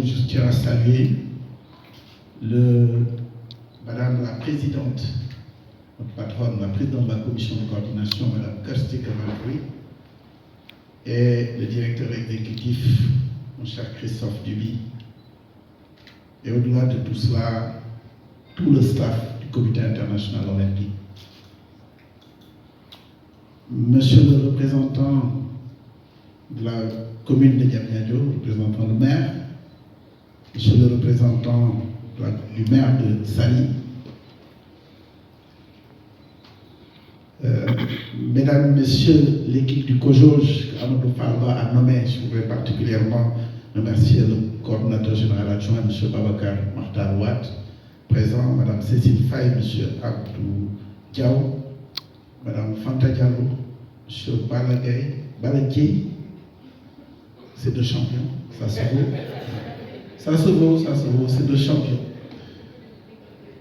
tout, je tiens à saluer Madame la Présidente, notre patronne, la Présidente de la Commission de coordination, Madame Kirsty Kamalkoui, et le Directeur exécutif, mon cher Christophe Duby. Et au-delà de tout cela, tout le staff du Comité international olympique. Monsieur le représentant de la commune de Diamniadio, représentant le maire, monsieur le représentant du maire de Saly, mesdames, messieurs, l'équipe du COJOJ, Amadou Falba a nommé, je voudrais particulièrement remercier le coordinateur général adjoint, M. Babacar Marta Ouad, présent, Mme Cécile Faye, M. Abdou Diaw, Mme Fanta Diallo, M. Balagay, c'est deux champions, ça se vaut, c'est deux champions.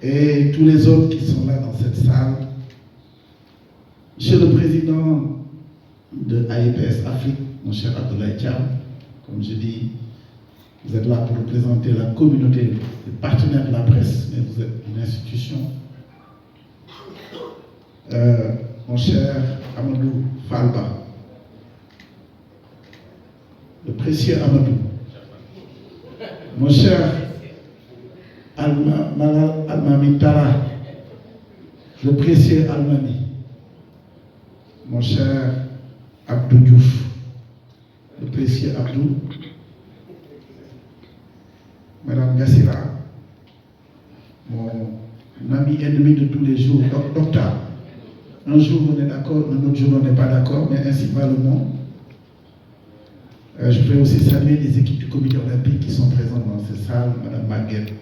Et tous les autres qui sont là dans cette salle, Monsieur le Président de AIPS Afrique, mon cher Abdoulaye Thiam, comme je dis, vous êtes là pour représenter la communauté, les partenaires de la presse, mais vous êtes une institution. Mon cher Amadou Falba, le précieux Amadou, mon cher Almami Tara, le précieux Almami, mon cher Abdou Diouf, le précieux Abdou, Madame Gassira, mon ami ennemi de tous les jours, Docteur. Un jour on est d'accord, un autre jour on n'est pas d'accord, mais ainsi va le monde. Je voudrais aussi saluer les équipes du comité olympique qui sont présentes dans cette salle, Madame Marguerite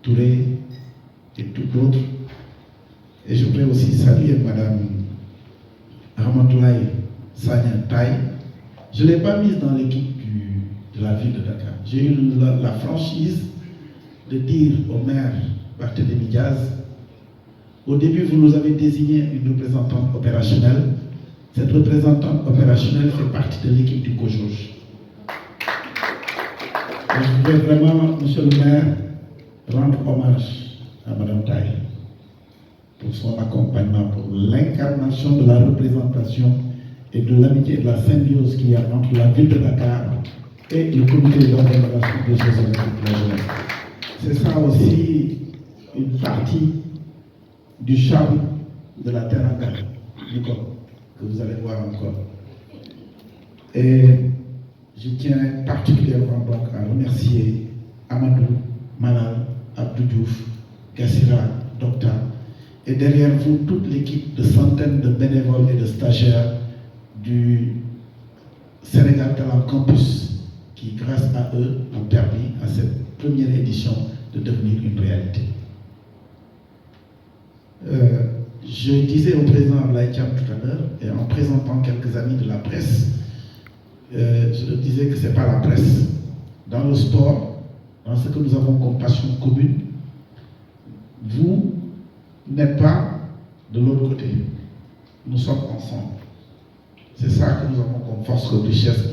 Touré et tout d'autres. Et je voudrais aussi saluer Madame Ramatoulaye Sagna Taï. Je ne l'ai pas mise dans l'équipe de la ville de Dakar. J'ai eu la franchise de dire au maire Barthélémy Diaz, au début vous nous avez désigné une représentante opérationnelle. Cette représentante opérationnelle fait partie de l'équipe du COJOJ. Je voudrais vraiment, monsieur le maire, rendre hommage à Madame Taï pour son accompagnement, pour l'incarnation de la représentation et de l'amitié et de la symbiose qu'il y a entre la ville de Dakar et le comité d'organisation des Jeux olympiques de la jeunesse. C'est ça aussi une partie du charme de la Teranga, Nicole, que vous allez voir encore. Et je tiens particulièrement donc à remercier Amadou, Malal, Abdou Diouf, Gassira, Docteur, et derrière vous toute l'équipe de centaines de bénévoles et de stagiaires du Sénégal Talent Campus qui, grâce à eux, ont permis à cette première édition de devenir une réalité. Je disais au président Abdoulaye Thiam tout à l'heure, et en présentant quelques amis de la presse, je leur disais que ce n'est pas la presse. Dans le sport, dans ce que nous avons comme passion commune, vous n'êtes pas de l'autre côté. Nous sommes ensemble. C'est ça que nous avons comme force, comme richesse.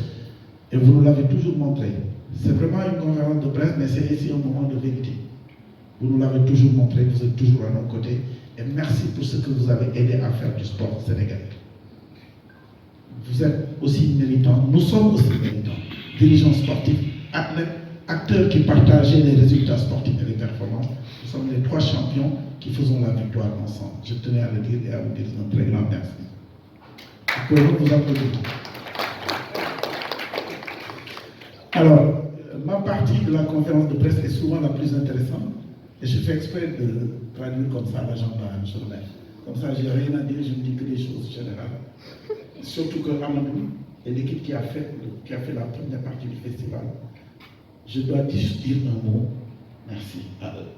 Et vous nous l'avez toujours montré. C'est vraiment une conférence de presse, mais c'est ici un moment de vérité. Vous nous l'avez toujours montré, vous êtes toujours à nos côtés. Et merci pour ce que vous avez aidé à faire du sport sénégalais. Vous êtes aussi méritants, nous sommes aussi méritants, dirigeants sportifs, athlètes, acteurs qui partageaient les résultats sportifs et les performances. Nous sommes les trois champions qui faisons la victoire ensemble. Je tenais à le dire et à vous dire un très grand merci. Vous pouvez vous applaudir. Alors, ma partie de la conférence de presse est souvent la plus intéressante. Et je fais exprès de traduire comme ça l'agenda, M. le maire. Comme ça, je n'ai rien à dire, je ne dis que des choses générales. Surtout que Amadou et l'équipe qui a fait la première partie du festival, je dois juste dire un mot, merci à eux.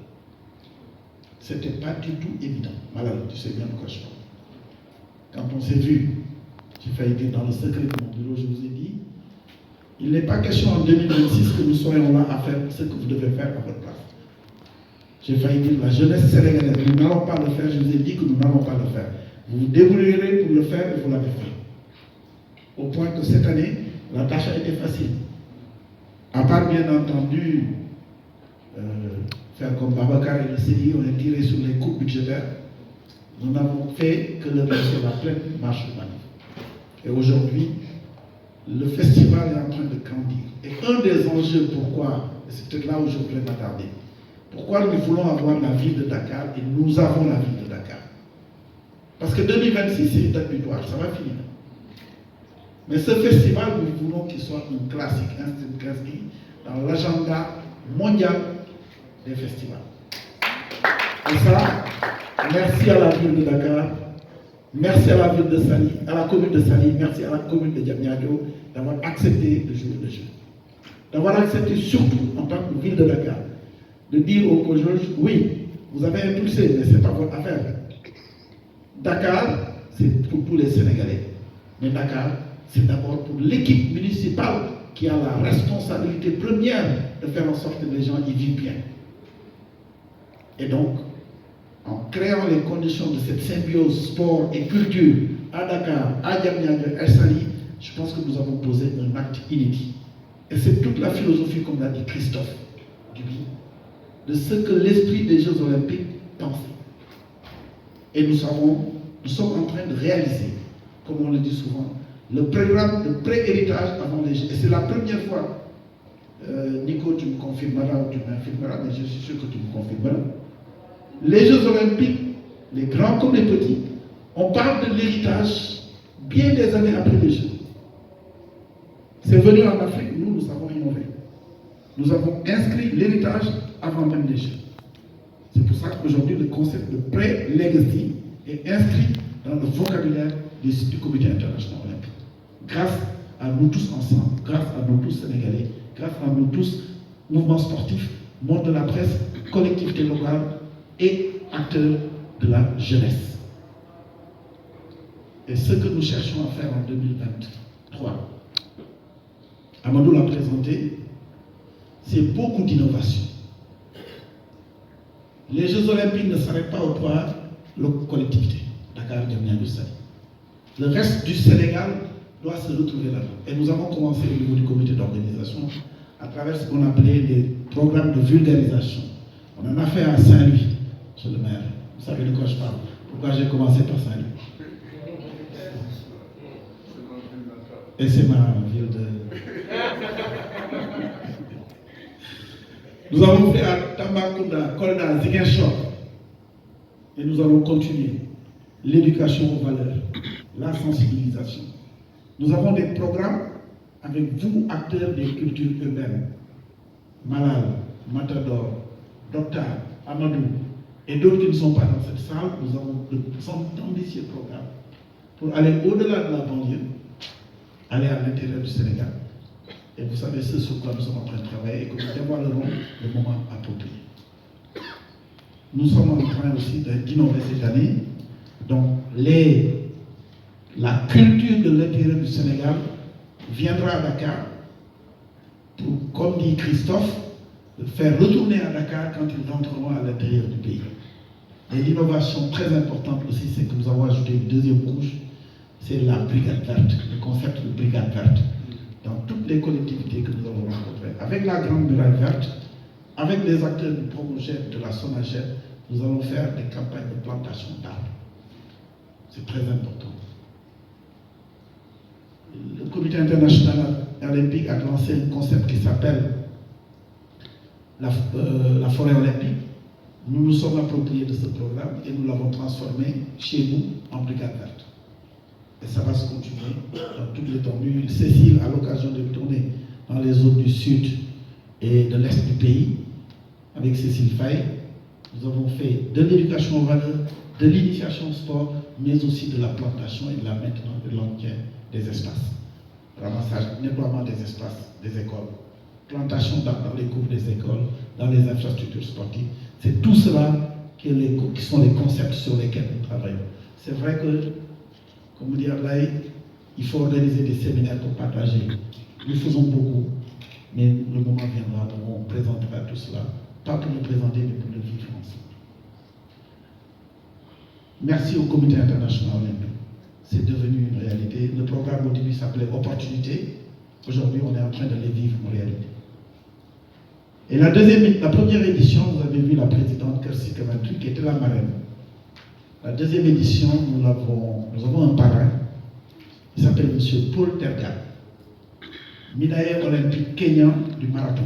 Ce n'était pas du tout évident. Malheureusement, tu sais bien de quoi je parle. Quand on s'est vu, j'ai failli dire dans le secret de mon bureau, je vous ai dit, il n'est pas question en 2026 que nous soyons là à faire ce que vous devez faire à votre place. J'ai failli dire la jeunesse sénégalaise, nous n'allons pas le faire, je vous ai dit que nous n'allons pas le faire. Vous vous débrouillerez pour le faire et vous l'avez fait. Au point que cette année, la tâche a été facile. À part bien entendu faire comme Babacar et le CDI, on est tiré sur les coupes budgétaires, nous n'avons fait que le laisser la pleine marche de manœuvre. Et aujourd'hui, le festival est en train de grandir. Et un des enjeux, pourquoi, et c'est peut-être là où je voudrais m'attarder, pourquoi nous voulons avoir la ville de Dakar et nous avons la ville de Dakar. Parce que 2026, c'est une date butoir, ça va finir. Mais ce festival, nous voulons qu'il soit un classique, dans l'agenda mondial des festivals. Et ça, merci à la ville de Dakar, merci à la ville de Saly, à la commune de Saly, merci à la commune de Diamniadio d'avoir accepté de jouer le jeu. D'avoir accepté surtout, en tant que ville de Dakar, de dire aux co-juges, oui, vous avez impulsé, mais ce n'est pas votre affaire. Dakar, c'est pour tous les Sénégalais. Mais Dakar, c'est d'abord pour l'équipe municipale qui a la responsabilité première de faire en sorte que les gens y vivent bien. Et donc, en créant les conditions de cette symbiose sport et culture à Dakar, à Diamniadio, à Saly, je pense que nous avons posé un acte inédit. Et c'est toute la philosophie, comme l'a dit Christophe Duby, de ce que l'esprit des Jeux Olympiques pensait. Et nous sommes en train de réaliser, comme on le dit souvent, le programme de pré-héritage avant les Jeux. Et c'est la première fois, Nico, tu me confirmeras ou tu m'infirmeras, mais je suis sûr que tu me confirmeras. Les Jeux Olympiques, les grands comme les petits, on parle de l'héritage bien des années après les Jeux. C'est venu en Afrique, nous avons innové. Nous avons inscrit l'héritage avant même les Jeux. C'est pour ça qu'aujourd'hui, le concept de pré-legacy est inscrit dans le vocabulaire du Comité international olympique. Grâce à nous tous ensemble, grâce à nous tous Sénégalais, grâce à nous tous, mouvements sportifs, monde de la presse, collectivités locales et acteurs de la jeunesse. Et ce que nous cherchons à faire en 2023, Amadou l'a présenté, c'est beaucoup d'innovation. Les Jeux Olympiques ne s'arrêtent pas aux trois collectivités, Dakar, Diamniadio, Saly. Le reste du Sénégal doit se retrouver là-dedans. Et nous avons commencé au niveau du comité d'organisation à travers ce qu'on appelait des programmes de vulgarisation. On en a fait à Saint-Louis, monsieur le maire. Vous savez de quoi je parle. Pourquoi j'ai commencé par Saint-Louis? Et c'est ma ville de... Nous avons fait à Tambacounda, Kolda, Ziguinchor. Et nous allons continuer. L'éducation aux valeurs, la sensibilisation. Nous avons des programmes avec vous, acteurs des cultures urbaines. Malal, Matador, Docteur, Amadou et d'autres qui ne sont pas dans cette salle. Nous avons d'ambitieux programmes pour aller au-delà de la banlieue, aller à l'intérieur du Sénégal. Et vous savez ce sur quoi nous sommes en train de travailler et que nous dévoilerons le moment approprié. Nous sommes en train aussi d'innover cette année. Donc, la culture de l'intérieur du Sénégal viendra à Dakar pour, comme dit Christophe, faire retourner à Dakar quand ils rentreront à l'intérieur du pays. Et l'innovation très importante aussi, c'est que nous avons ajouté une deuxième couche, c'est la brigade verte, le concept de brigade verte. Dans toutes les collectivités que nous avons rencontrées, avec la grande muraille verte, avec les acteurs du projet de la SONAGED, nous allons faire des campagnes de plantation d'arbres. C'est très important. Le Comité international olympique a lancé un concept qui s'appelle la forêt olympique. Nous nous sommes appropriés de ce programme et nous l'avons transformé chez nous en brigade verte. Et ça va se continuer dans toute l'étendue. Cécile, à l'occasion de tourner dans les zones du sud et de l'est du pays, avec Cécile Faye, nous avons fait de l'éducation aux valeurs, de l'initiation au sport, mais aussi de la plantation et de la maintenance de l'entretien des espaces. Ramassage, nettoiement des espaces, des écoles, plantation dans les cours des écoles, dans les infrastructures sportives. C'est tout cela qui sont les concepts sur lesquels nous travaillons. C'est vrai que, comme dit Ablaï, il faut organiser des séminaires pour partager. Nous faisons beaucoup, mais le moment viendra où on présentera tout cela, pas pour le présenter, mais pour le vivre ensemble. Merci au Comité international olympique. C'est devenu une réalité. Le programme au début s'appelait Opportunité. Aujourd'hui, on est en train de les vivre en réalité. Et la première édition, vous avez vu la présidente Kersi Kamatri qui était la marraine. La deuxième édition, nous avons un parrain, il s'appelle M. Paul Terga, médaillé olympique kenyan du marathon.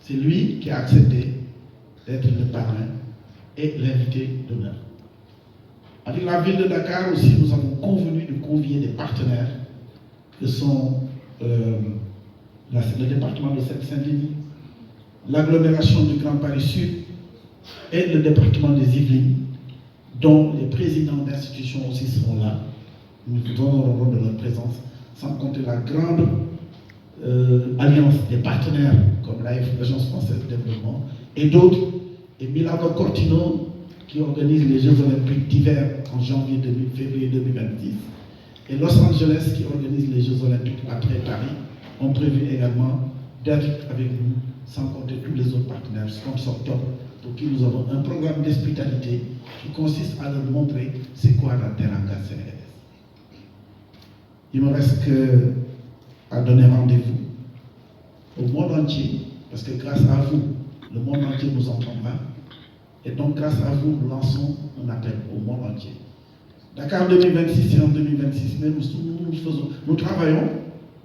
C'est lui qui a accepté d'être le parrain et l'invité d'honneur. Avec la ville de Dakar aussi, nous avons convenu de convier des partenaires que sont le département de Seine-Saint-Denis, l'agglomération du Grand Paris Sud et le département des Yvelines, dont les présidents d'institutions aussi seront là. Nous vous honorerons de leur présence, sans compter la grande alliance des partenaires comme l'Agence française de développement et d'autres, et Milano Cortino qui organise les Jeux olympiques d'hiver en février 2026, et Los Angeles qui organise les Jeux olympiques après Paris, ont prévu également d'être avec nous, sans compter tous les autres partenaires, sponsors top, pour qui nous avons un programme d'hospitalité qui consiste à leur montrer c'est quoi la teranga sénégalaise. Il ne me reste qu'à donner rendez-vous au monde entier, parce que grâce à vous, le monde entier nous entendra, et donc grâce à vous, nous lançons un appel au monde entier. Dakar 2026, c'est en 2026, mais nous travaillons,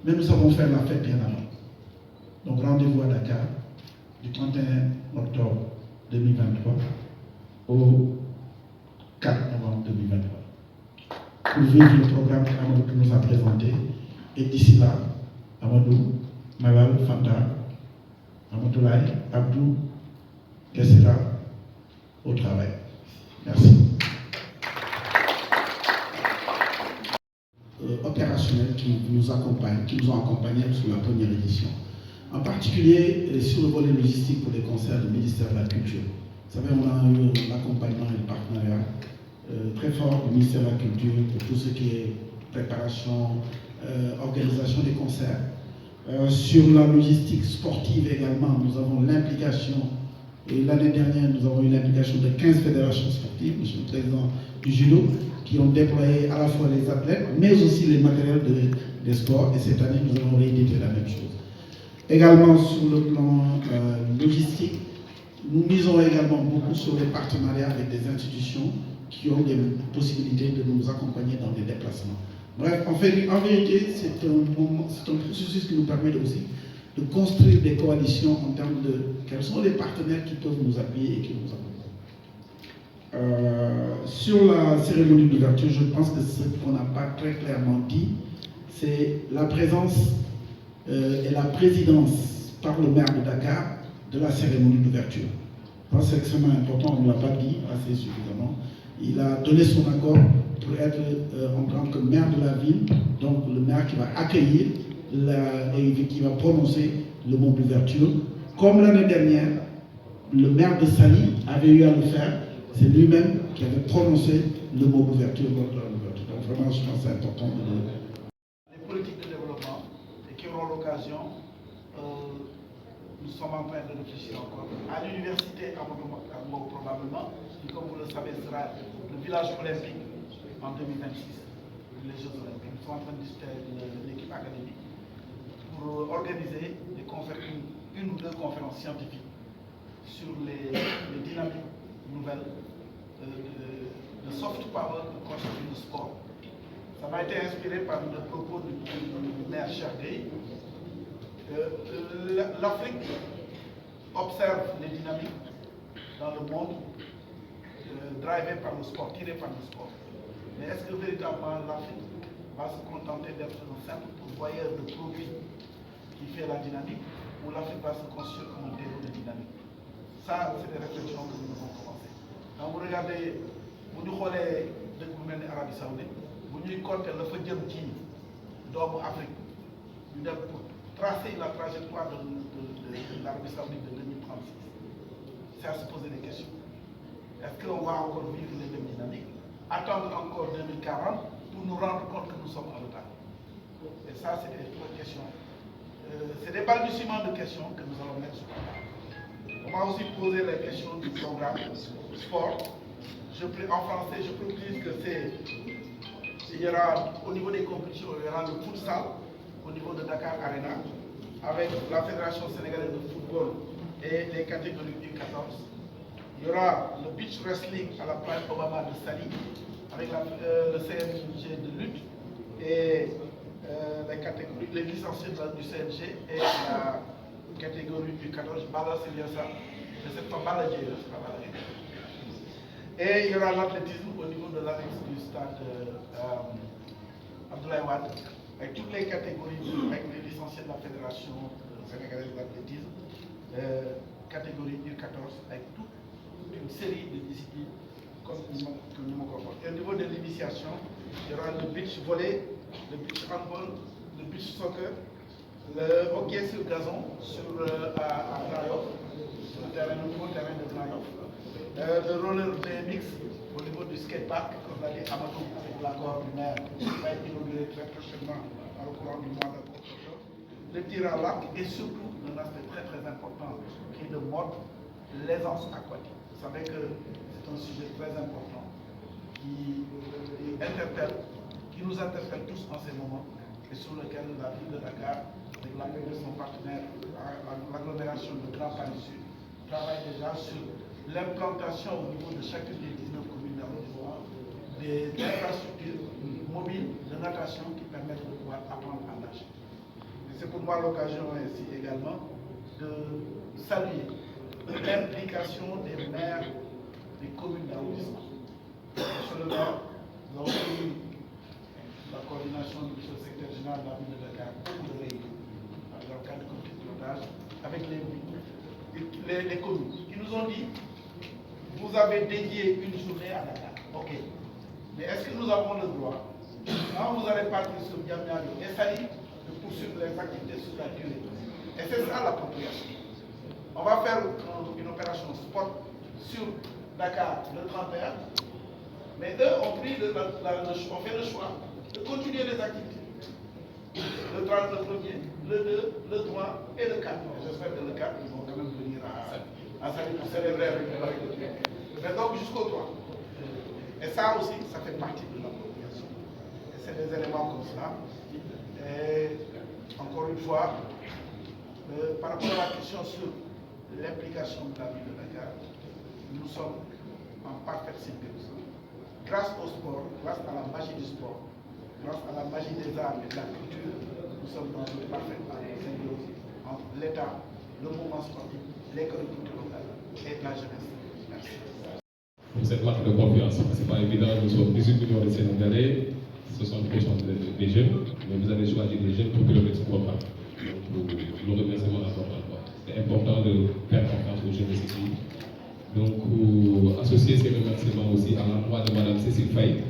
mais nous savons faire la fête bien avant. Donc rendez-vous à Dakar du 31 octobre 2023 au 4 novembre 2023 pour vivre le programme qu'Amadou nous a présenté. Et d'ici là, Amadou, Malal, Fanta, Amadoulaye, Abdou, Kessera, au travail. Merci. Opérationnels qui nous accompagnent, qui nous ont accompagnés sur la première édition. En particulier sur le volet logistique pour les concerts du ministère de la Culture. Vous savez, on a eu l'accompagnement et le partenariat très fort du ministère de la Culture pour tout ce qui est préparation, organisation des concerts. Sur la logistique sportive également, nous avons l'implication, et l'année dernière, nous avons eu l'implication de 15 fédérations sportives, monsieur le président du judo, qui ont déployé à la fois les athlètes, mais aussi les matériels des sports, et cette année, nous avons réédité la même chose. Également sur le plan logistique, nous misons également beaucoup sur les partenariats avec des institutions qui ont des possibilités de nous accompagner dans des déplacements. Bref, en vérité, c'est un processus qui nous permet aussi de construire des coalitions en termes de quels sont les partenaires qui peuvent nous appuyer et qui nous accompagnent. Sur la cérémonie d'ouverture, je pense que ce qu'on n'a pas très clairement dit, c'est la présence et la présidence par le maire de Dakar de la cérémonie d'ouverture. Je pense que c'est extrêmement important, on ne l'a pas dit assez suffisamment. Il a donné son accord pour être en tant que maire de la ville, donc le maire qui va accueillir et qui va prononcer le mot d'ouverture. Comme l'année dernière, le maire de Sali avait eu à le faire, c'est lui-même qui avait prononcé le mot d'ouverture lors de l'ouverture. Donc vraiment, je pense que c'est important de le... Les politiques de développement et qui auront l'occasion, nous sommes en train de réfléchir encore à l'université à Mogambo probablement, qui comme vous le savez sera le village olympique en 2026, les Jeux olympiques. Nous sommes en train de discuter avec l'équipe académique pour organiser des conférences, une ou deux conférences scientifiques sur les dynamiques nouvelles de soft power que constitue le sport. Ça m'a été inspiré par le propos du maire Chardé. L'Afrique observe les dynamiques dans le monde drivées par le sport, tirées par le sport. Mais est-ce que véritablement l'Afrique va se contenter d'être un simple pourvoyeur de produits qui fait la dynamique, ou l'Afrique va se construire comme un terreau de dynamique? Ça, c'est des réflexions que nous devons commencer. Quand vous regardez, vous nous regardez de l'Arabie Saoudite, vous nous comptez le fait de d'homme Afrique, pour tracer la trajectoire de l'Arabie Saoudite de 2036. C'est à se poser des questions. Est-ce qu'on va encore vivre les mêmes dynamiques? Attendre encore 2040 pour nous rendre compte que nous sommes en retard? Et ça, c'est des questions. C'est des balbutiements de questions que nous allons mettre sur la table. On va aussi poser les questions du programme sport. En français, je précise que il y aura, au niveau des compétitions, il y aura le futsal au niveau de Dakar Arena, avec la Fédération sénégalaise de football et les catégories U14. Il y aura le beach wrestling à la plage Obama de Sali avec le CNG de lutte et les licenciés du CNG et la catégorie U14. Bala, c'est bien ça. Mais c'est pas Baladje, c'est pas Baladje. Et il y aura l'athlétisme au niveau de l'annexe du stade Abdoulaye Wade, avec toutes les catégories, avec les licenciés de la Fédération sénégalaise d'athlétisme, catégorie U14, avec toute une série de disciplines comme nous me comporte. Et au niveau de l'initiation, il y aura le beach volley, le beach handball, le beach soccer, le hockey sur gazon à Grand-Yoff, sur le nouveau terrain de Grand-Yoff, le roller BMX au niveau du skatepark, comme l'a dit Amadou, avec l'accord du maire, qui va être inauguré très prochainement au courant du mois d'octobre. Le tir à l'arc et surtout un aspect très très important qui est de mode, l'aisance aquatique. Vous savez que c'est un sujet très important qui nous interpelle tous en ces moments et sur lequel la ville de Dakar, avec l'appui de son partenaire, l'agglomération de Grand Paris Sud, travaille déjà sur l'implantation au niveau de chacune des 19 communes d'arrondissement des infrastructures mobiles de natation qui permettent de pouvoir apprendre à nager. Et c'est pour moi l'occasion ainsi également de saluer l'implication des maires des communes d'arrondissement. Monsieur le maire, nous avons eu la coordination du secrétaire général de la ville de Dakar, beaucoup de réunions dans le cadre du comité de pilotage avec les communes qui nous ont dit vous avez dédié une journée à Dakar. Ok. Mais est-ce que nous avons le droit, quand vous allez partir sur Diamniadio et Sali, de poursuivre les activités sur la durée? Et c'est ça l'appropriation. On va faire une opération sport sur Dakar le 31, mais eux ont pris on fait le choix de continuer les activités. Le 30, le 1er, le 2, le 3 et le 4. J'espère que le 4, ils vont quand même venir à Sali pour célébrer avec nous. Mais donc jusqu'au 3. Et ça aussi, ça fait partie de l'appropriation. Et c'est des éléments comme ça. Et encore une fois, par rapport à la question sur l'implication de la ville de Dakar, nous sommes en parfaite symbiose. Grâce au sport, grâce à la magie du sport, grâce à la magie des arts et de la culture, nous sommes dans une parfaite symbiose entre l'État, le mouvement sportif, les collectivités locales et la jeunesse. Merci. Pour cette marque de confiance, c'est pas évident, nous sommes 18 millions de Sénégalais, 60% des jeunes, mais vous avez choisi des jeunes pour piloter ce programme. Donc, le remerciement à votre endroit. C'est important de faire confiance aux jeunes ici. Donc, associer ces remerciements aussi à l'endroit de Mme Cécile Faye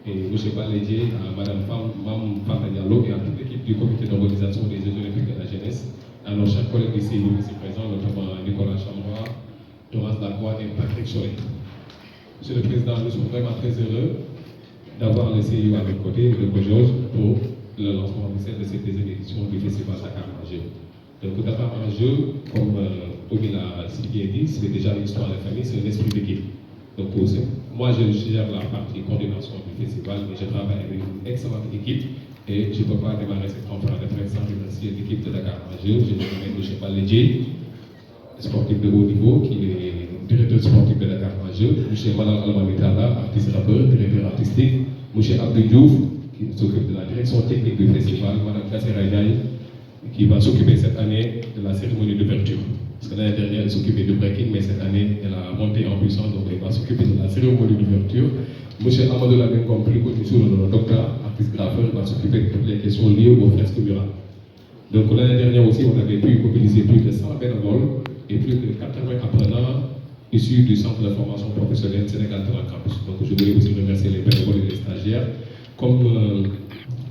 et M. Balédier, à Mme Mam Fata Diallo et à toute l'équipe du comité d'organisation des Jeux Olympiques de la jeunesse, à nos chers collègues ici présents, notamment Nicolas Chamroy, Thomas Lacroix et Patrick Cholet. Monsieur le Président, nous sommes vraiment très heureux d'avoir le CIO à notre côté, le Georges, pour le lancement officiel de cette deuxième édition du Festival Dakar en Jeu. Donc Dakar en Jeu, comme Omi l'a si bien dit, c'est déjà une histoire de famille, c'est un esprit d'équipe. Donc moi je gère la partie coordination du festival, mais je travaille avec une excellente équipe et je ne peux pas démarrer cette conférence de presse sans remercier l'équipe de Dakar en Jeu. Je vais M. Balédier, sportif de haut niveau, qui est directeur sportif de Dakar en Jeu, M. Malal Almamitala, artiste rappeur, directeur artistique, M. Abdou Diouf, qui s'occupe de la direction technique du festival, Mme Kassera Ndiaye, qui va s'occuper cette année de la cérémonie d'ouverture. Parce que l'année dernière, elle s'occupait de breaking, mais cette année, elle a monté en puissance, donc elle va s'occuper de la cérémonie d'ouverture. M. Amadou Lamine, comme plus connu sous le nom de docteur, artiste graffeur, va s'occuper de toutes les questions liées aux fresques murales. Donc l'année dernière aussi, on avait pu mobiliser plus de 100 bénévoles et plus de 80 apprenants issus du centre de formation professionnelle Sénégal de la Campus. Donc je voulais aussi remercier les bénévoles et les stagiaires. Comme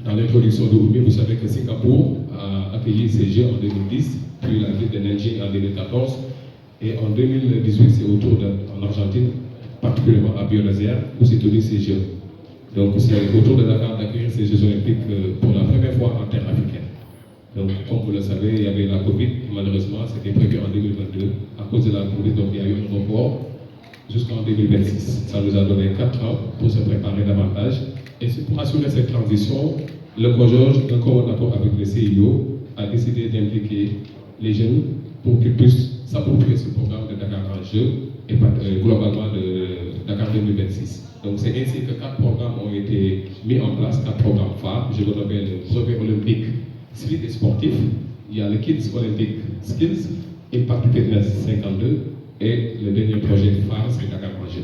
dans l'introduction de Oumi, vous savez que Singapour a accueilli ces Jeux en 2010, puis la ville de Nanjing en 2014, et en 2018, c'est au tour en Argentine, particulièrement à Buenos Aires, où s'est tenu ces Jeux. Donc c'est au tour de Dakar d'accueillir ces Jeux Olympiques pour la première fois en terre africaine. Donc, comme vous le savez, il y avait la Covid, malheureusement, c'était prévu en 2022. À cause de la Covid, donc il y a eu un report jusqu'en 2026. Ça nous a donné 4 ans pour se préparer davantage. Et c'est pour assurer cette transition, le COJOJ, encore en accord avec le CIO, a décidé d'impliquer les jeunes pour qu'ils puissent s'approprier ce programme de Dakar en jeu et globalement de Dakar 2026. Donc c'est ainsi que 4 programmes ont été mis en place, 4 programmes phares. Je vous rappelle le brevet olympique civil et sportif, il y a le Kids Olympic Skills, Impact Fitness 52 et le dernier projet phare, c'est Dakar en jeu.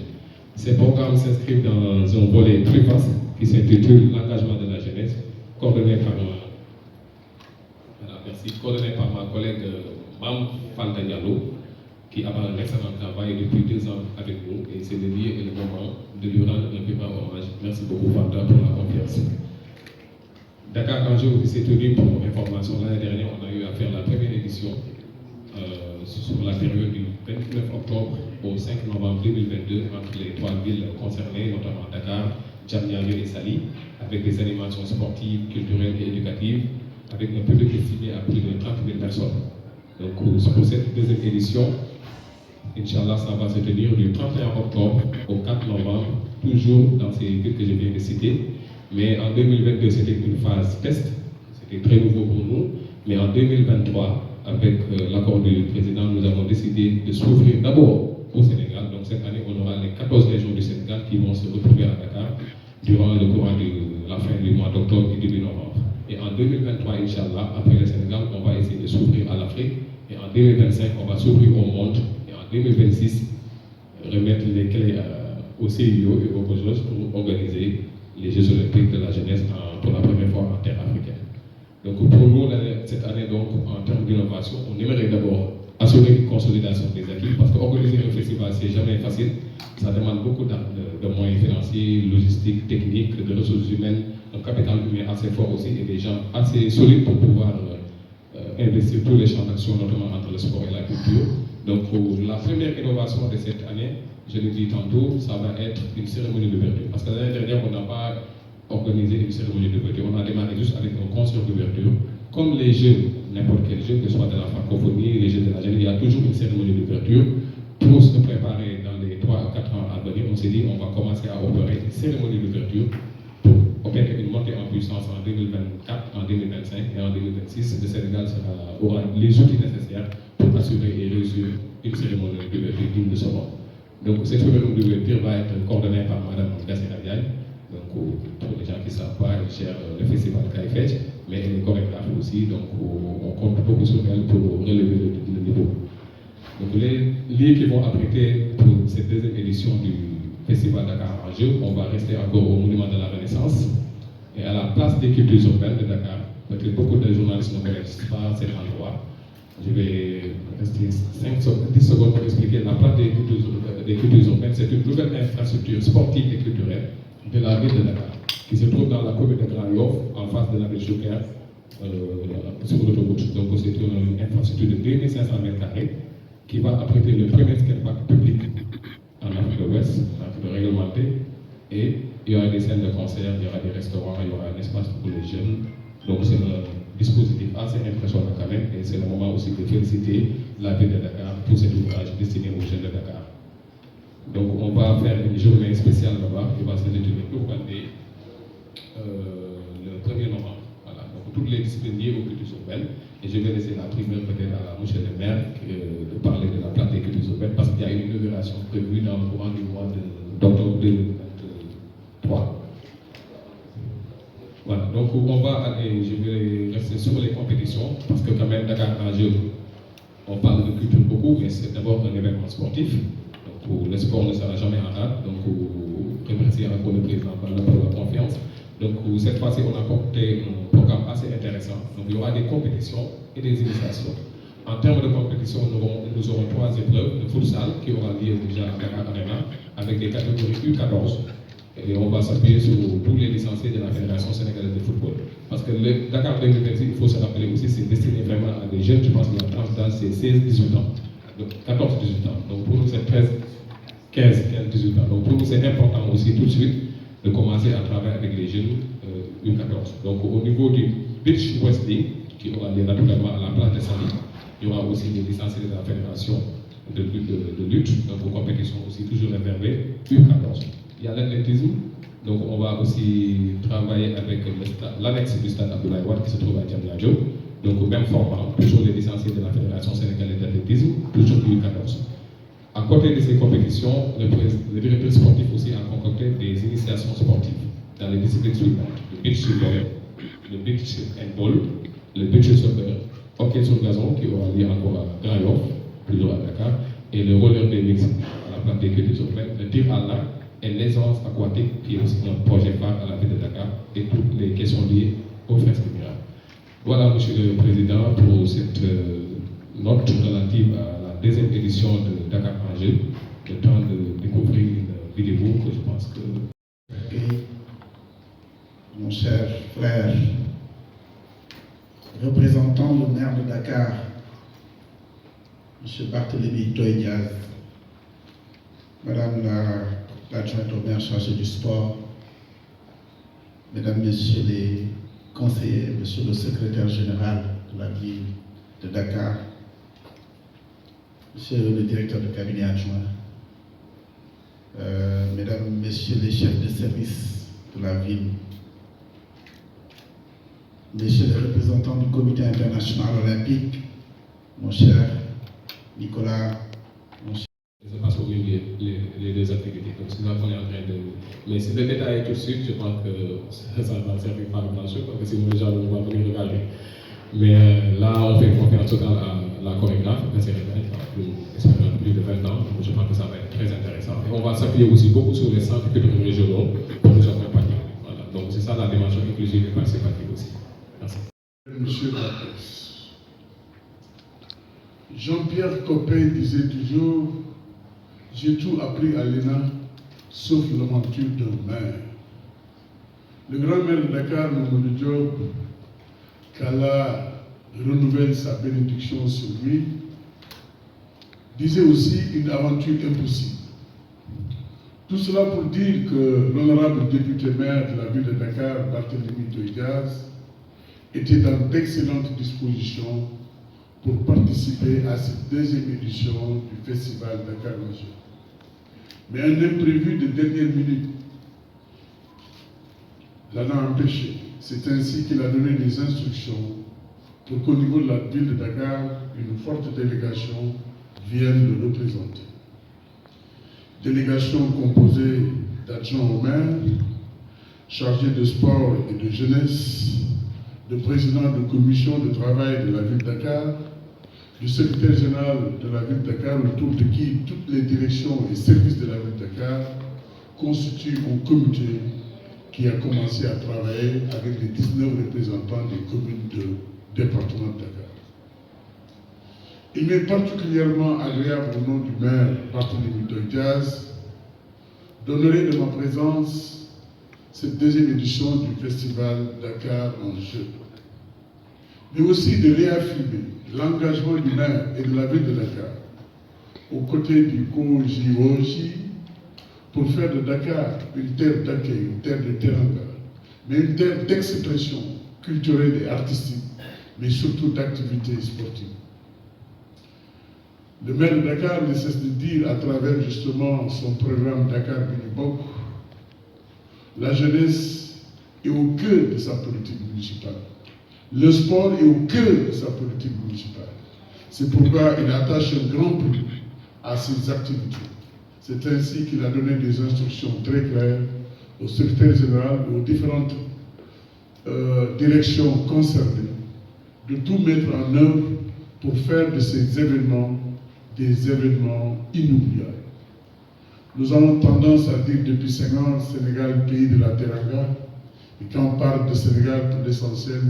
Ces programmes s'inscrivent dans un volet plus vaste qui s'intitule l'engagement de la jeunesse, coordonné par ma collègue Mam Fanta Diallo, qui a fait un excellent travail depuis 2 ans avec nous, et c'est le lieu et le moment de lui rendre un plus grand hommage. Merci beaucoup Fanta pour la confiance. Dakar Enjeu s'est tenu pour information. L'année dernière, on a eu à faire la première édition sur la période du 29 octobre au 5 novembre 2022 entre les 3 villes concernées, notamment Dakar, Diamniadio et Saly, avec des animations sportives, culturelles et éducatives, avec un public estimé à plus de 30 000 personnes. Donc pour cette deuxième édition, Inch'Allah, ça va se tenir du 31 octobre au 4 novembre, toujours dans ces villes que je viens de citer. Mais en 2022, c'était une phase test, c'était très nouveau pour nous. Mais en 2023, avec l'accord du président, nous avons décidé de s'ouvrir d'abord au Sénégal. Donc cette année, on aura les 14 régions du Sénégal qui vont se retrouver à Dakar durant le courant de la fin du mois d'octobre et début novembre. Et en 2023, Inch'Allah, après le Sénégal, on va essayer de s'ouvrir à l'Afrique. Et en 2025, on va s'ouvrir au monde. Et en 2026, remettre les clés au CIO et au COJOJ pour organiser les Jeux Olympiques de la jeunesse pour la première fois en terre africaine. Donc pour nous, cette année, donc, en termes d'innovation, on aimerait d'abord assurer une consolidation des acquis, parce qu'organiser un festival, c'est jamais facile. Ça demande beaucoup de moyens financiers, logistiques, techniques, de ressources humaines, un capital humain assez fort aussi et des gens assez solides pour pouvoir investir tous les champs d'action, notamment entre le sport et la culture. Donc la première innovation de cette année, je l'ai dit tantôt, ça va être une cérémonie d'ouverture. Parce que l'année dernière, on n'a pas organisé une cérémonie d'ouverture. On a démarré juste avec un concert d'ouverture. Comme les jeux, n'importe quel jeu, que ce soit de la francophonie, les jeux de la jeunesse, il y a toujours une cérémonie d'ouverture. Pour se préparer dans les 3 à 4 ans à venir, on s'est dit on va commencer à opérer une cérémonie d'ouverture pour opérer une montée en puissance en 2024, en 2025 et en 2026. Le Sénégal aura les outils nécessaires pour assurer et réussir une cérémonie d'ouverture digne de ce nom. Donc cette cérémonie d'ouverture va être coordonnée par Mme Gassina Diagne. Donc pour les gens qui ne savent pas, elle gère le festival Kaifetch, mais elle est chorégraphe aussi, donc on compte beaucoup sur elle pour relever le niveau. Donc les lieux qui vont abriter pour cette deuxième édition du Festival Dakar en jeu, on va rester encore au Monument de la Renaissance et à la place des cultures urbaines de Dakar, parce que beaucoup de journalistes ne connaissent pas cet endroit. Je vais rester 10 secondes pour expliquer. La place des cultures urbaines, c'est une nouvelle infrastructure sportive et culturelle de la ville de Dakar, qui se trouve dans la commune de Grand Yoff, en face de la ville Choucair, sur l'autoroute. Donc c'est une infrastructure de 2500 m2 qui va abriter le premier skatepark public en Afrique de l'Ouest, en Afrique réglementé, et il y aura des scènes de concert, il y aura des restaurants, il y aura un espace pour les jeunes. Donc c'est un dispositif assez impressionnant quand même, et c'est le moment aussi de féliciter la ville de Dakar pour cet ouvrage destiné aux jeunes de Dakar. Donc on va faire une journée spéciale là-bas, qui va se détenir pour le 1er novembre. Voilà. Donc toutes les disciplines liées aux cultures urbaines. Et je vais laisser la primeur peut-être à M. le maire de parler de la place des cultures urbaines, parce qu'il y a une inauguration prévue dans le courant du mois d'octobre 2023. Voilà, donc on va aller, je vais rester sur les compétitions, parce que quand même Dakar en jeu, on parle de culture beaucoup, mais c'est d'abord un événement sportif. Donc le sport ne sera jamais en rade, donc remercier encore le président pour la confiance. Donc cette fois-ci, on a porté un programme assez intéressant. Donc il y aura des compétitions et des initiations. En termes de compétition, nous aurons 3 épreuves de futsal qui aura lieu déjà à Dakar Arena avec des catégories U14. Et on va s'appuyer sur tous les licenciés de la Fédération sénégalaise de football. Parce que le Dakar 2026, il faut se rappeler aussi, c'est destiné vraiment à des jeunes, je pense que la tranche d'âge c'est 16-18 ans. Donc 14-18 ans. Donc pour nous c'est 15-18 ans. Donc pour nous c'est important aussi tout de suite de commencer à travailler avec les jeunes U14. Donc au niveau du beach wrestling, qui aura lieu naturellement à la place de Saly, il y aura aussi des licenciés de la Fédération de lutte, donc aux compétitions aussi toujours réservées U14. Il y a l'athlétisme, Donc on va aussi travailler avec l'annexe du stade Abdoulaye Wade qui se trouve à Diamniadio. Donc au même format, toujours les licenciés de la Fédération sénégalaise d'athlétisme, toujours du 14. À côté de ces compétitions, le directeur sportif aussi a concocté des initiations sportives dans les disciplines suivantes: le beach football, le beach handball, le beach soccer, hockey sur gazon qui aura lieu encore à Grand Yoff, toujours à Dakar, et le roller BMX à la place des cultures urbaines, le tir à l'arc et l'aisance aquatique qui est aussi un projet phare à la ville de Dakar et toutes les questions liées aux fresques murales. Voilà, Monsieur le Président, pour cette note relative à la deuxième édition de Dakar Angers. Le temps de découvrir une vidéo que je pense que... Et mon cher frère, représentant le maire de Dakar, M. Barthélémy Toye Diaz, Madame l'adjointe au maire chargée du sport, Mesdames, Messieurs les conseillers, Monsieur le secrétaire général de la ville de Dakar, Monsieur le directeur de cabinet adjoint, Mesdames, Messieurs les chefs de service de la ville, Messieurs les représentants du Comité international olympique, mon cher Nicolas, mon cher... Je ne vais pas souligner les deux activités, donc c'est ça qu'on est en train de... Mais si le détail est tout de suite, je pense que ça ne va servir pas à grand chose, parce que sinon les gens vont venir regarder. Mais là, on fait confiance totale à la chorégraphe, parce qu'elle a plus de 20 ans, donc je pense que ça va être très intéressant. Et on va s'appuyer aussi beaucoup sur les centres culturels régionaux pour nous accompagner. Voilà. Donc c'est ça la dimension inclusive et participative aussi. Merci. Monsieur la presse, Jean-Pierre Copin disait toujours: j'ai tout appris à l'ENA, sauf l'aventure d'un maire. Le grand maire de Dakar, Mamadou Diop, qu'Allah renouvelle sa bénédiction sur lui, disait aussi une aventure impossible. Tout cela pour dire que l'honorable député maire de la ville de Dakar, Barthélémy Toye Diaz, était dans d'excellentes dispositions pour participer à cette deuxième édition du festival Dakar Angers. Mais un imprévu de dernière minute l'en a empêché. C'est ainsi qu'il a donné des instructions pour qu'au niveau de la ville de Dakar, une forte délégation vienne le représenter. Délégation composée d'adjoints au maire, chargés de sport et de jeunesse, de président de commission de travail de la ville de Dakar, du secrétaire général de la ville de Dakar, autour de qui toutes les directions et services de la ville de Dakar constituent un comité qui a commencé à travailler avec les 19 représentants des communes du département de Dakar. Il m'est particulièrement agréable au nom du maire Barthélémy Toye Diaz d'honorer de ma présence cette deuxième édition du festival Dakar Angers, mais aussi de réaffirmer l'engagement du maire et de la ville de Dakar aux côtés du COJOJ pour faire de Dakar une terre d'accueil, une terre de teranga, mais une terre d'expression culturelle et artistique, mais surtout d'activité sportive. Le maire de Dakar ne cesse de dire à travers justement son programme Dakar Unibok, la jeunesse est au cœur de sa politique municipale. Le sport est au cœur de sa politique municipale. C'est pourquoi il attache un grand prix à ces activités. C'est ainsi qu'il a donné des instructions très claires au secrétaire général et aux différentes directions concernées de tout mettre en œuvre pour faire de ces événements des événements inoubliables. Nous avons tendance à dire depuis 5 ans, Sénégal, pays de la teranga, et quand on parle de Sénégal, pour l'essentiel,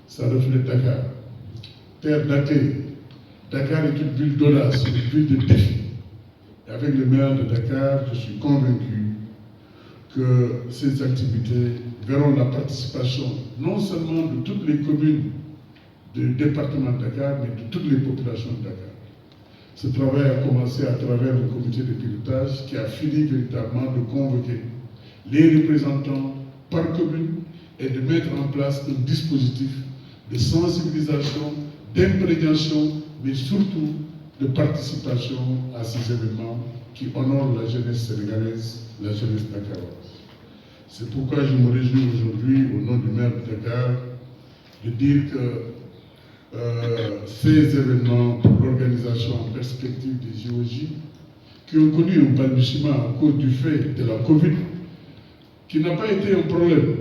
ça reflète Dakar. Terre d'accueil. Dakar est une ville d'audace, une ville de défi. Et avec le maire de Dakar, je suis convaincu que ces activités verront la participation non seulement de toutes les communes du département de Dakar, mais de toutes les populations de Dakar. Ce travail a commencé à travers le comité de pilotage qui a fini véritablement de convoquer les représentants par commune et de mettre en place un dispositif de sensibilisation, d'imprégnation, mais surtout de participation à ces événements qui honorent la jeunesse sénégalaise, la jeunesse dakaroise. C'est pourquoi je me réjouis aujourd'hui, au nom du maire de Dakar, de dire que ces événements pour l'organisation en perspective des JOJ, qui ont connu un balbutiement à cause du fait de la Covid, qui n'a pas été un problème,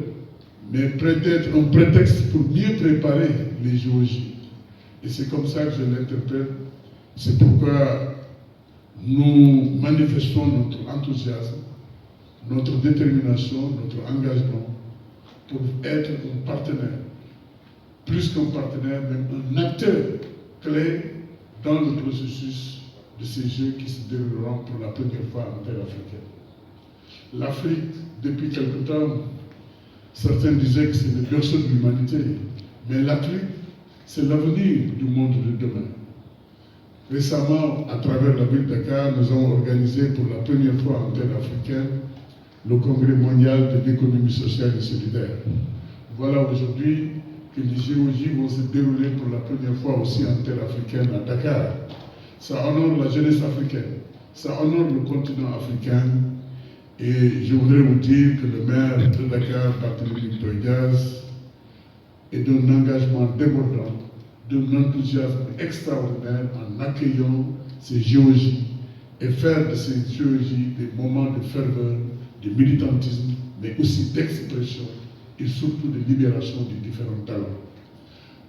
mais peut-être un prétexte pour mieux préparer les JOJ. Et c'est comme ça que je l'interprète. C'est pourquoi nous manifestons notre enthousiasme, notre détermination, notre engagement pour être un partenaire, plus qu'un partenaire, même un acteur clé dans le processus de ces Jeux qui se dérouleront pour la première fois en terre africaine. L'Afrique, depuis quelque temps, certains disaient que c'est le berceau de l'humanité, mais l'Afrique, c'est l'avenir du monde de demain. Récemment, à travers la ville de Dakar, nous avons organisé pour la première fois en terre africaine le Congrès mondial de l'économie sociale et solidaire. Voilà aujourd'hui que les JOJ vont se dérouler pour la première fois aussi en terre africaine à Dakar. Ça honore la jeunesse africaine, ça honore le continent africain. Et je voudrais vous dire que le maire de Dakar, Barthélémy Dias, est d'un engagement débordant, d'un enthousiasme extraordinaire en accueillant ces JOJ et faire de ces JOJ des moments de ferveur, de militantisme, mais aussi d'expression et surtout de libération des différents talents.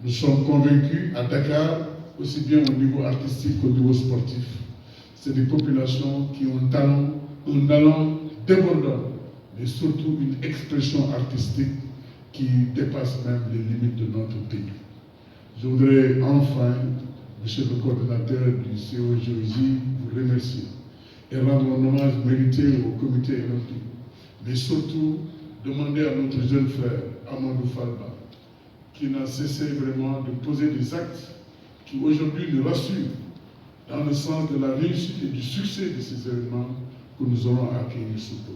Nous sommes convaincus à Dakar, aussi bien au niveau artistique qu'au niveau sportif, c'est des populations qui ont un talent débordant, mais surtout une expression artistique qui dépasse même les limites de notre pays. Je voudrais enfin, Monsieur le coordonnateur du COJOJ, vous remercier et rendre un hommage mérité au comité olympique, mais surtout demander à notre jeune frère, Amadou Falba, qui n'a cessé vraiment de poser des actes qui aujourd'hui nous rassurent dans le sens de la réussite et du succès de ces événements que nous aurons à accueillir sous peu.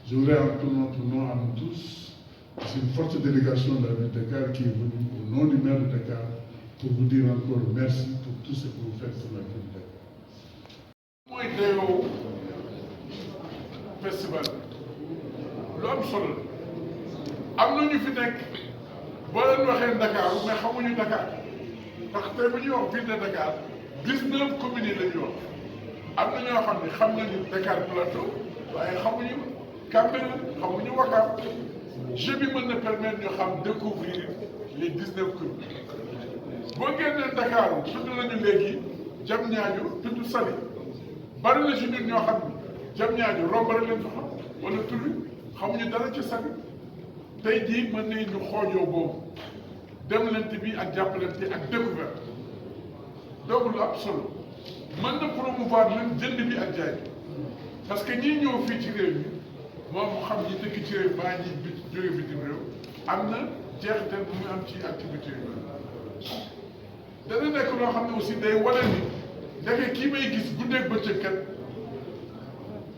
Je voudrais en notre nom à nous tous, c'est une forte délégation de la ville de Dakar qui est venue au nom du maire de Dakar pour vous dire encore merci pour tout ce que vous faites pour la ville de Dakar. mooy dayoo festival lu am solo am na ñu fi nekk boo leen waxee Dakar mais xamuñu Dakar ndax tey bu ñuy wax ville de Dakar 19 communes yi la ñuy wax am na ñoo xam ne xam nañu Dakar Plateau waaye xamuñu Cambérène xamuñu Ouakam jeu bi mën na permettre ñu xam découvrir les 19 communes boo génnee Dakar tudd nañu léegi Diamniadio tudd Saly bari na si ñun ñoo xam ne Diamniadio romb rek leen fa xam wala tudd xamuñu dara ci Saly tey jii mën nañu xoojoo boobu demlante bi ak jàppalante ak découverte donc lu am solo mën na promouvoir leen jënd bi ak jaay parce que ñii ñëw fii ci réew mi moom mu xam ñi dëkk ci réew baa ñi jóge bitim réew am na jeexital bu muy am ci activité yi dana nekk loo xam ne aussi day wane ni ndeke kii may gis guddeeg bëccëg kat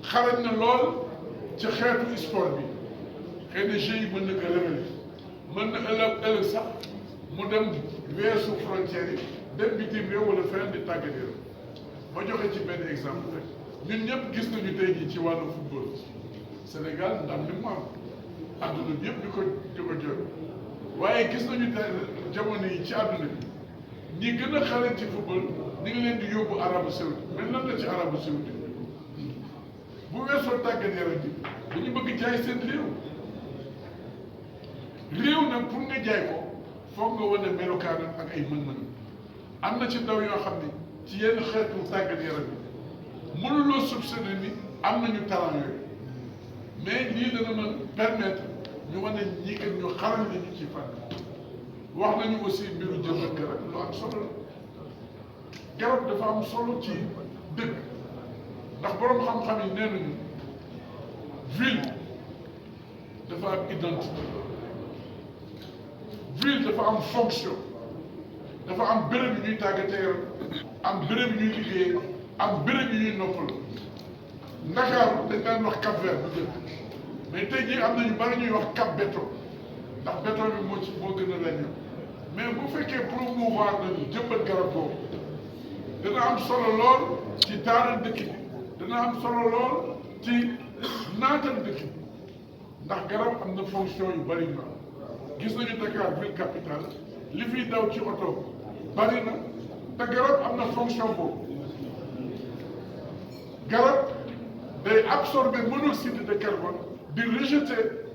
xarañ na lool ci xeetu sport bi xëy na jeux yi mën na ko révéler mën na ëllëg sax mu dem weesu frontières yi dem bitim réew wala feneen di tàggat yaram ma joxe ci benn exemple rek ñun ñëpp gis nañu tey jii ci wàllu football Sénégal ndam li mu am àdduna bi yëpp di ko jot waaye gis nañu jamono yi ci àdduna bi ñi gën a xale ci football ni ngi leen di yóbbu Arabie Saoudite mais lan la ci Arabie Saoudite bu weesoo tàggat yaram bi dañu bëgg jaay seen réew nag pour nga jaay ko foog nga wane melokaanam ak ay mën-mën am na ci ndaw yoo xam ne ci yenn xeetu tàggat yaram bi mënuloo soupçonné ni am nañu talent yooyu mais lii dana mën permettre ñu wane ñi que ñu xaral nañu ci fànn wax nañu aussi mbiru jëmbat garab lu am solo la garab dafa am solo ci dëkk ndax borom xam-xam yi nee nañu ville dafa am identité ville dafa am fonction dafa am béréb yu ñuy tàggatee yaram am béréb yu ñuy liggéeyee am béréb yu ñuy noppal Ndakaaru dañ daan wax Cap Vert bu njëkk mais tey jii am nañu bari ñuy wax Cap Béton ndax béton bi moo gën a lañu mais bu fekkee promouvoir nañu jëmbat garab boobu dana am solo lool ci taaral dëkk bi dana am solo lool ci naatal dëkk bi ndax garab am na fonction yu bari na gis nañu Dakar ville capitale li fiy daw ci oto bari na te garab am na fonction boobu garab day absorber monoxyde de carbone di rejeter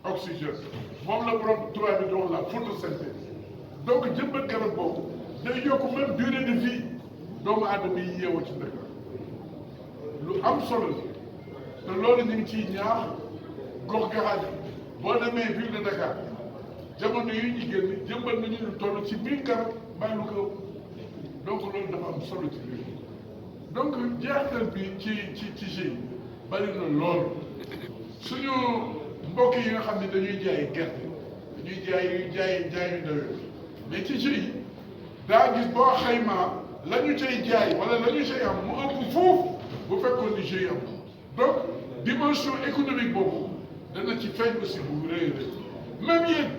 oxygène moom la borom tubaab bi di wax la photosynthèse donc jëmbat garab boobu day yokk même durée de vie doomu aadama yi yeewoo ci Dakar lu am solo la te loolu ñu ngi ciy ñaax gox gaxaat boo demee ville de Dakar jamono yi ñu génn jëmbat nañu lu toll ci 1000 garab mbaa lu ko donc loolu dafa am solo ci biir donc jeexital bi ci GIE bari na lool suñu mbokk yi nga xam ne dañuy jaay gerte dañuy jaay yu ndaw mais ci GIE daa gis boo xaymaa la ñu cay jaay wala la ñu cay am mu ëpp foofu bu fekkoon ni GIE am donc dimension économique boobu dana ci feeñ aussi bu rëy a même yéen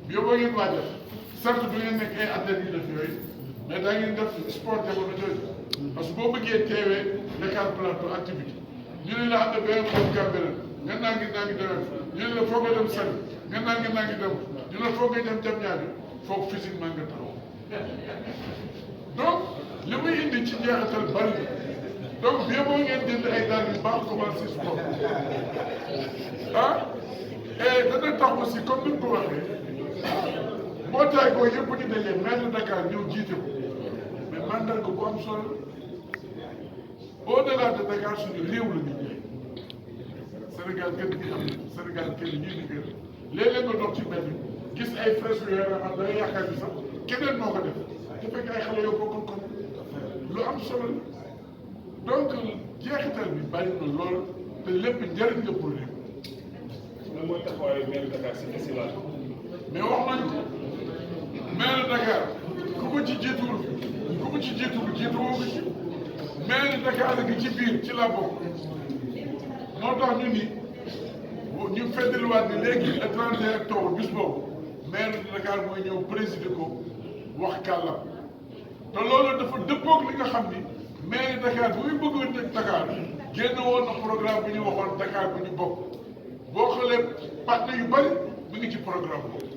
yow boo ngeen waajal certes du ngeen nekk ay athlètes yu def yooyu mais daa ngeen def sport jamono jooju parce que boo bëggee teewee Dakar Plateau activité ñu ne la am na benn bopp Cambérène nga naa ngi demee ñu ne la foog nga dem Saly nga naa ngi dem ñu ne la foog nga dem Diamniadio foofu physiquement nga taxaw donc li muy indi ci njeexital bari na donc bien boo ngeen jënd ay dàll yu baax commencé sport ah et dana tax aussi comme ni mu ko waxee mbootaay boobu yëpp ñu dajee maire de Dakar ñëw jiite ko mais mandarga bu am solo au-delà de Dakar suñu réew la ñu jaay Sénégal kenn gi am Sénégal kenn ñii liggéey léeg-léeg nga dox ci mbedd gis ay fresques yu yore am da ngay yaakaar ni sax keneen moo ko def te fekk ay xale yoo bokkul kon lu am solo la donc jeexital bi bari na lool te lépp njëriñ la pour réew. lan mooy taxawaayu maire Dakar si festival mais wax nañu ko maire Dakar ku ko ci jiituwul jiituwoo ko ci maire Dakar gi ci biir ci la bokk moo tax ñu ni ñu feddaliwaat ni léegi le 31 octobre bis boobu maire de Dakar mooy ñëw présider ko wax kàllam te loolu dafa dëppoog li nga xam ni maire Dakar bu muy bëggoon teg Dakar génn woon na programme bu ñu waxoon Dakar bu ñu bokk boo xoolee parti yu bari mu ngi ci programme boobu